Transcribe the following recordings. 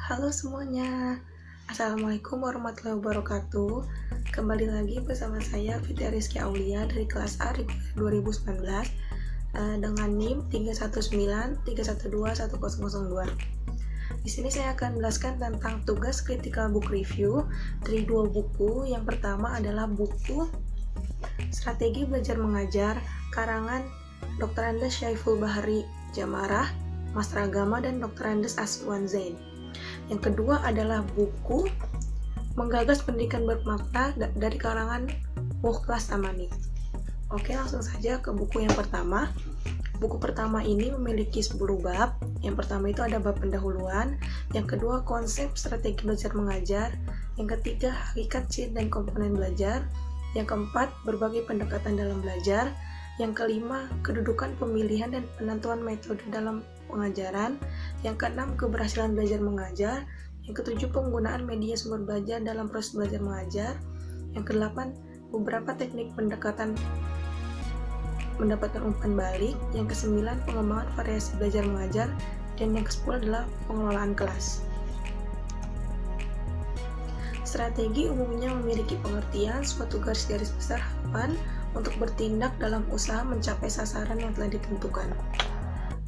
Halo semuanya, Assalamualaikum warahmatullahi wabarakatuh. Kembali lagi bersama saya Fitri Rizky Aulia dari kelas A 2019 dengan NIM 319312102. Di sini saya akan menjelaskan tentang tugas critical book review dari dua buku. Yang pertama adalah buku Strategi Belajar Mengajar karangan Dr. Andes Syaiful Bahri Jamarah, Master Agama, dan Dr. Andes Aswan Zain. Yang kedua adalah buku Menggagas Pendidikan Bermakna dari karangan Mukhlas Amani. Oke, langsung saja ke buku yang pertama. Buku pertama ini memiliki 10 bab. Yang pertama itu ada bab pendahuluan, yang kedua konsep strategi belajar mengajar, yang ketiga hakikat ciri dan komponen belajar, yang keempat berbagai pendekatan dalam belajar, yang kelima kedudukan pemilihan dan penentuan metode dalam pengajaran, yang keenam keberhasilan belajar mengajar, yang ketujuh penggunaan media sumber belajar dalam proses belajar mengajar, yang kedelapan beberapa teknik pendekatan mendapatkan umpan balik, yang kesembilan pengembangan variasi belajar mengajar, dan yang kesepuluh adalah pengelolaan kelas. Strategi umumnya memiliki pengertian suatu garis-garis besar harapan untuk bertindak dalam usaha mencapai sasaran yang telah ditentukan.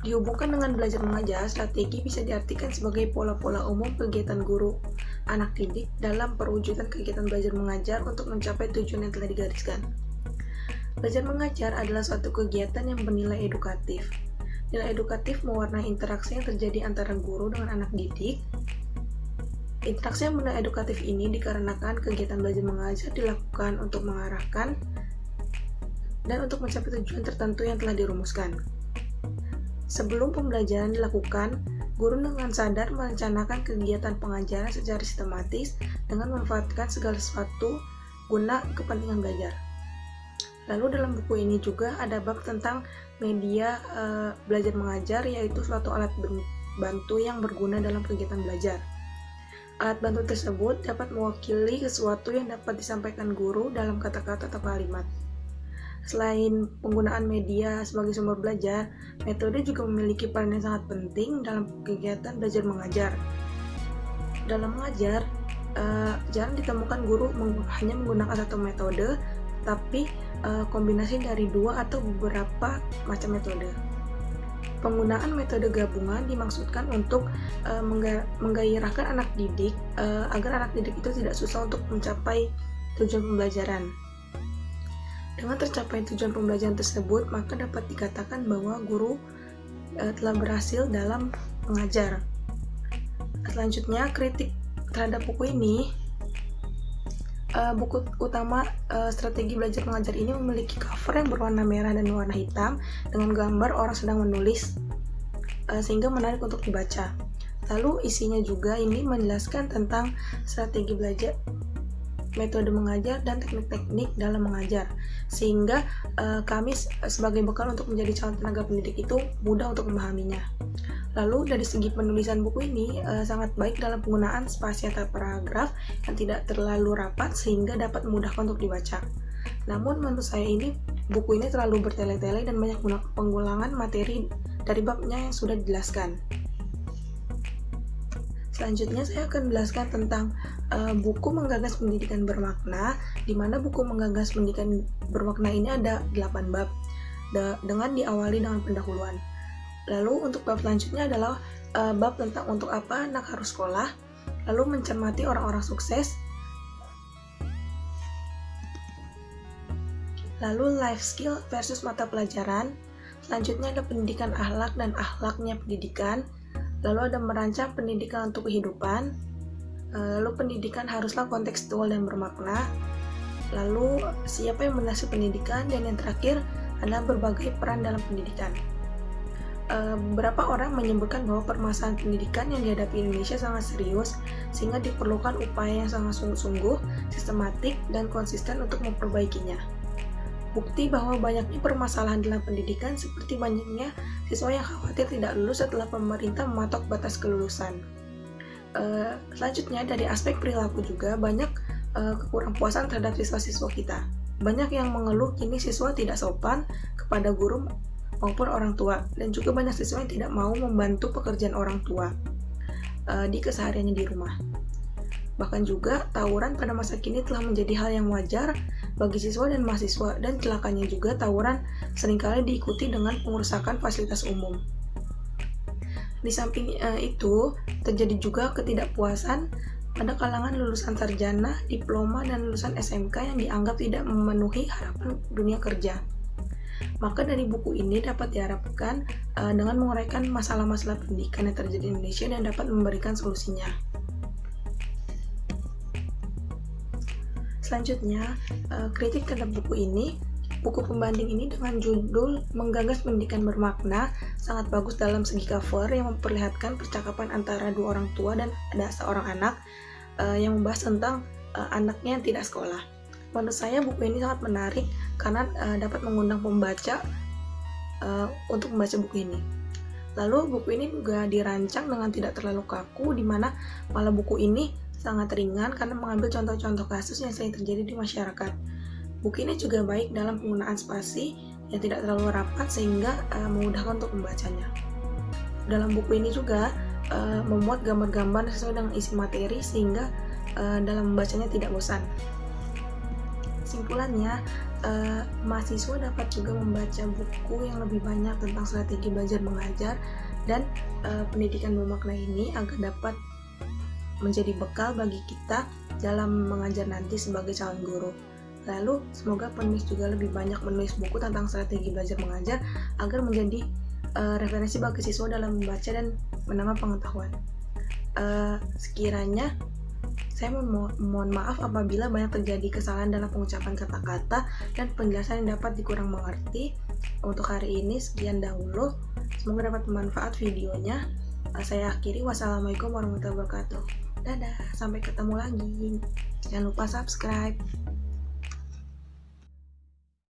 Dihubungkan dengan belajar mengajar, strategi bisa diartikan sebagai pola-pola umum kegiatan guru anak didik dalam perwujudan kegiatan belajar mengajar untuk mencapai tujuan yang telah digariskan. Belajar mengajar adalah suatu kegiatan yang bernilai edukatif. Nilai edukatif mewarnai interaksi yang terjadi antara guru dengan anak didik. Interaksi yang bernilai edukatif ini dikarenakan kegiatan belajar mengajar dilakukan untuk mengarahkan dan untuk mencapai tujuan tertentu yang telah dirumuskan. Sebelum pembelajaran dilakukan, guru dengan sadar merencanakan kegiatan pengajaran secara sistematis dengan memanfaatkan segala sesuatu guna kepentingan belajar. Lalu dalam buku ini juga ada bab tentang media belajar mengajar, yaitu suatu alat bantu yang berguna dalam kegiatan belajar. Alat bantu tersebut dapat mewakili sesuatu yang dapat disampaikan guru dalam kata-kata atau kalimat. Selain penggunaan media sebagai sumber belajar, metode juga memiliki peran yang sangat penting dalam kegiatan belajar mengajar. Dalam mengajar, jarang ditemukan guru hanya menggunakan satu metode, tapi kombinasi dari dua atau beberapa macam metode. Penggunaan metode gabungan dimaksudkan untuk menggairahkan anak didik agar anak didik itu tidak susah untuk mencapai tujuan pembelajaran. Dengan tercapai tujuan pembelajaran tersebut, maka dapat dikatakan bahwa guru telah berhasil dalam mengajar. Selanjutnya, kritik terhadap buku ini. Buku utama strategi belajar mengajar ini memiliki cover yang berwarna merah dan warna hitam dengan gambar orang sedang menulis, sehingga menarik untuk dibaca. Lalu isinya juga ini menjelaskan tentang strategi belajar, metode mengajar, dan teknik-teknik dalam mengajar, sehingga kami sebagai bekal untuk menjadi calon tenaga pendidik itu mudah untuk memahaminya. Lalu dari segi penulisan buku ini sangat baik dalam penggunaan spasi atau paragraf yang tidak terlalu rapat sehingga dapat memudahkan untuk dibaca. Namun menurut saya buku ini terlalu bertele-tele dan banyak pengulangan materi dari babnya yang sudah dijelaskan. Selanjutnya saya akan menjelaskan tentang buku Menggagas Pendidikan Bermakna, di mana buku Menggagas Pendidikan Bermakna ini ada 8 bab dengan diawali dengan pendahuluan. Lalu untuk bab selanjutnya adalah bab tentang untuk apa anak harus sekolah, lalu mencermati orang-orang sukses, lalu life skill versus mata pelajaran, selanjutnya ada pendidikan akhlak dan akhlaknya pendidikan, lalu ada merancang pendidikan untuk kehidupan, lalu pendidikan haruslah kontekstual dan bermakna, lalu siapa yang menasih pendidikan, dan yang terakhir adalah berbagai peran dalam pendidikan. Beberapa orang menyebutkan bahwa permasalahan pendidikan yang dihadapi Indonesia sangat serius, sehingga diperlukan upaya yang sangat sungguh-sungguh, sistematik, dan konsisten untuk memperbaikinya. Bukti bahwa banyaknya permasalahan dalam pendidikan seperti banyaknya siswa yang khawatir tidak lulus setelah pemerintah mematok batas kelulusan. Selanjutnya dari aspek perilaku juga banyak kekurangpuasan terhadap siswa-siswa kita. Banyak yang mengeluh kini siswa tidak sopan kepada guru maupun orang tua, dan juga banyak siswa yang tidak mau membantu pekerjaan orang tua. di kesehariannya di rumah. Bahkan juga tawuran pada masa kini telah menjadi hal yang wajar bagi siswa dan mahasiswa, dan celakanya juga tawuran seringkali diikuti dengan pengerusakan fasilitas umum. Di samping itu, terjadi juga ketidakpuasan pada kalangan lulusan sarjana, diploma, dan lulusan SMK yang dianggap tidak memenuhi harapan dunia kerja. Maka dari buku ini dapat diharapkan dengan menguraikan masalah-masalah pendidikan yang terjadi di Indonesia dan dapat memberikan solusinya. Selanjutnya, kritik terhadap buku ini. Buku pembanding ini dengan judul Menggagas Pendidikan Bermakna sangat bagus dalam segi cover yang memperlihatkan percakapan antara dua orang tua dan ada seorang anak yang membahas tentang anaknya yang tidak sekolah. Menurut saya buku ini sangat menarik karena dapat mengundang pembaca untuk membaca buku ini. Lalu buku ini juga dirancang dengan tidak terlalu kaku, di mana malah buku ini sangat ringan karena mengambil contoh-contoh kasus yang sering terjadi di masyarakat. Buku ini juga baik dalam penggunaan spasi yang tidak terlalu rapat sehingga memudahkan untuk membacanya. Dalam buku ini juga memuat gambar-gambar sesuai dengan isi materi sehingga dalam membacanya tidak bosan. Kesimpulannya, mahasiswa dapat juga membaca buku yang lebih banyak tentang strategi belajar mengajar dan pendidikan bermakna ini agar dapat menjadi bekal bagi kita dalam mengajar nanti sebagai calon guru. Lalu, semoga penulis juga lebih banyak menulis buku tentang strategi belajar mengajar agar menjadi referensi bagi siswa dalam membaca dan menambah pengetahuan. Sekiranya, saya mohon maaf apabila banyak terjadi kesalahan dalam pengucapan kata-kata dan penjelasan yang dapat dikurang mengerti. Untuk hari ini, sekian dahulu. Semoga dapat bermanfaat videonya. Saya akhiri. Wassalamualaikum warahmatullahi wabarakatuh. Dadah, sampai ketemu lagi. Jangan lupa subscribe.